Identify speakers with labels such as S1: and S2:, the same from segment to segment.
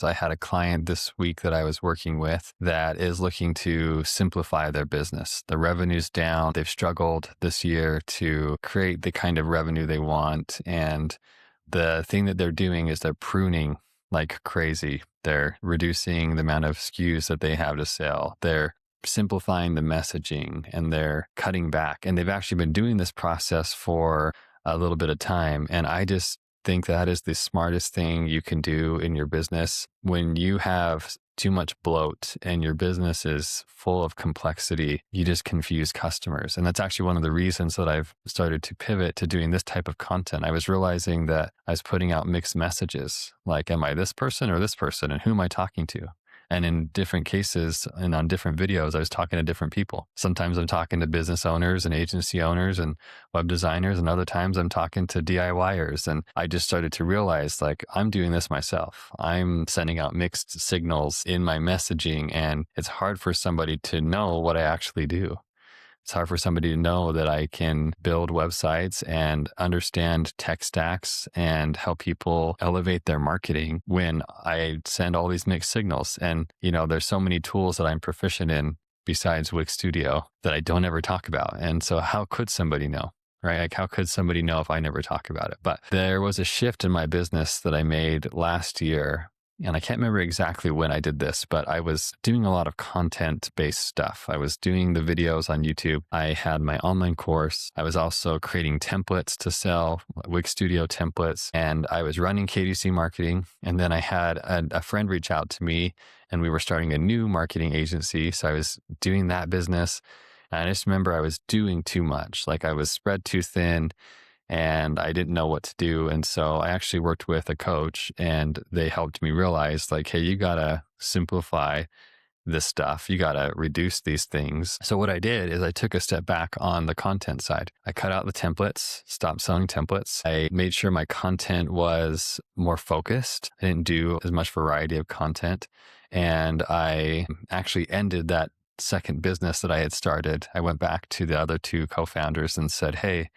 S1: So I had a client this week that I was working with that is looking to simplify their business. The revenue's down. They've struggled this year to create the kind of revenue they want. And the thing that they're doing is they're pruning like crazy. They're reducing the amount of SKUs that they have to sell. They're simplifying the messaging and they're cutting back. And they've actually been doing this process for a little bit of time. And I just think that is the smartest thing you can do in your business. When you have too much bloat and your business is full of complexity, you just confuse customers. And that's actually one of the reasons that I've started to pivot to doing this type of content. I was realizing that I was putting out mixed messages. Like, am I this person or this person? And who am I talking to? And in different cases and on different videos, I was talking to different people. Sometimes I'm talking to business owners and agency owners and web designers. And other times I'm talking to DIYers. And I just started to realize like, I'm doing this myself. I'm sending out mixed signals in my messaging, and it's hard for somebody to know what I actually do. It's hard for somebody to know that I can build websites and understand tech stacks and help people elevate their marketing when I send all these mixed signals. And, there's so many tools that I'm proficient in besides Wix Studio that I don't ever talk about. And so how could somebody know? Right? Like, how could somebody know if I never talk about it? But there was a shift in my business that I made last year. And I can't remember exactly when I did this, but I was doing a lot of content-based stuff. I was doing the videos on YouTube. I had my online course. I was also creating templates to sell, Wix Studio templates, and I was running KDC marketing. And then I had a friend reach out to me, and we were starting a new marketing agency. So I was doing that business. And I just remember I was doing too much. Like, I was spread too thin, and I didn't know what to do. And so I actually worked with a coach, and they helped me realize like, hey, you got to simplify this stuff. You got to reduce these things. So what I did is I took a step back on the content side. I cut out the templates, stopped selling templates. I made sure my content was more focused. I didn't do as much variety of content. And I actually ended that second business that I had started. I went back to the other two co-founders and said, hey,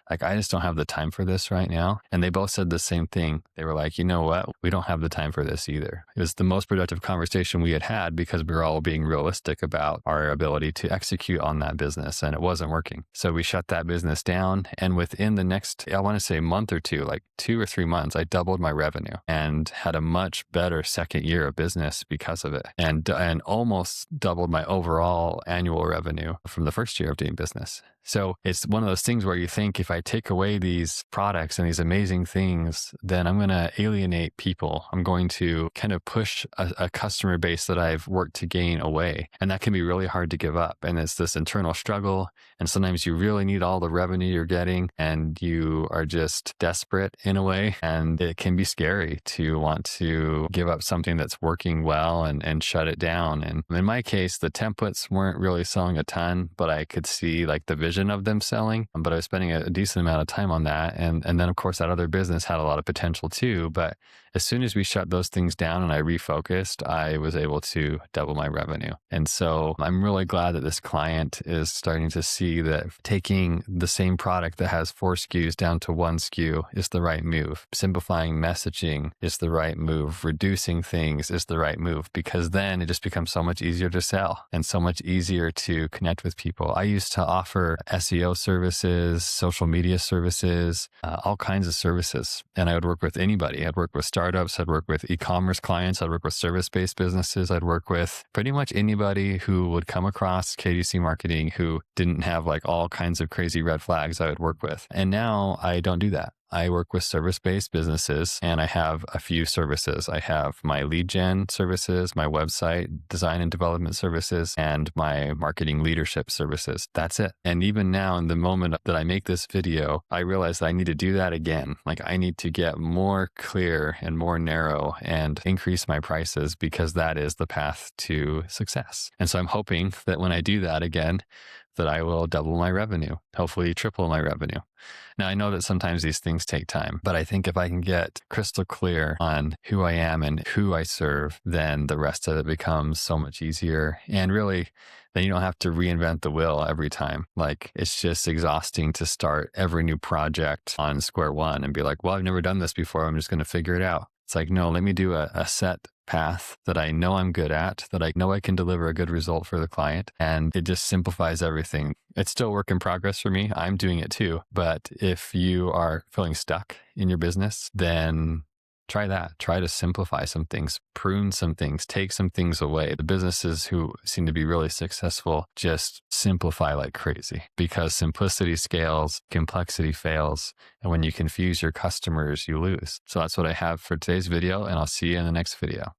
S1: like, I just don't have the time for this right now. And they both said the same thing. They were like, you know what? We don't have the time for this either. It was the most productive conversation we had because we were all being realistic about our ability to execute on that business, and it wasn't working. So we shut that business down. And within the next, I want to say month or two, like 2 or 3 months, I doubled my revenue and had a much better second year of business because of it, and almost doubled my overall annual revenue from the first year of doing business. So it's one of those things where you think, if I take away these products and these amazing things, then I'm going to alienate people. I'm going to kind of push a customer base that I've worked to gain away. And that can be really hard to give up. And it's this internal struggle. And sometimes you really need all the revenue you're getting, and you are just desperate in a way. And it can be scary to want to give up something that's working well and shut it down. And in my case, the templates weren't really selling a ton, but I could see like the vision of them selling. But I was spending a decent amount of time on that. And then of course that other business had a lot of potential too. But as soon as we shut those things down and I refocused, I was able to double my revenue. And so I'm really glad that this client is starting to see that taking the same product that has 4 SKUs down to 1 SKU is the right move. Simplifying messaging is the right move. Reducing things is the right move, because then it just becomes so much easier to sell and so much easier to connect with people. I used to offer SEO services, social media services, all kinds of services. And I would work with anybody. I'd work with startups. I'd work with e-commerce clients. I'd work with service-based businesses. I'd work with pretty much anybody who would come across KDC marketing who didn't have like all kinds of crazy red flags I would work with. And now I don't do that. I work with service-based businesses, and I have a few services. I have my lead gen services, my website design and development services, and my marketing leadership services. That's it. And even now, in the moment that I make this video, I realize that I need to do that again. Like, I need to get more clear and more narrow and increase my prices, because that is the path to success. And so I'm hoping that when I do that again, that I will double my revenue, hopefully triple my revenue. Now, I know that sometimes these things take time, but I think if I can get crystal clear on who I am and who I serve, then the rest of it becomes so much easier. And really, then you don't have to reinvent the wheel every time. Like, it's just exhausting to start every new project on square one and be like, well, I've never done this before. I'm just going to figure it out. It's like, no, let me do a set path that I know I'm good at, that I know I can deliver a good result for the client. And it just simplifies everything. It's still work in progress for me. I'm doing it too. But if you are feeling stuck in your business, then try that. Try to simplify some things, prune some things, take some things away. The businesses who seem to be really successful just simplify like crazy, because simplicity scales, complexity fails. And when you confuse your customers, you lose. So that's what I have for today's video, and I'll see you in the next video.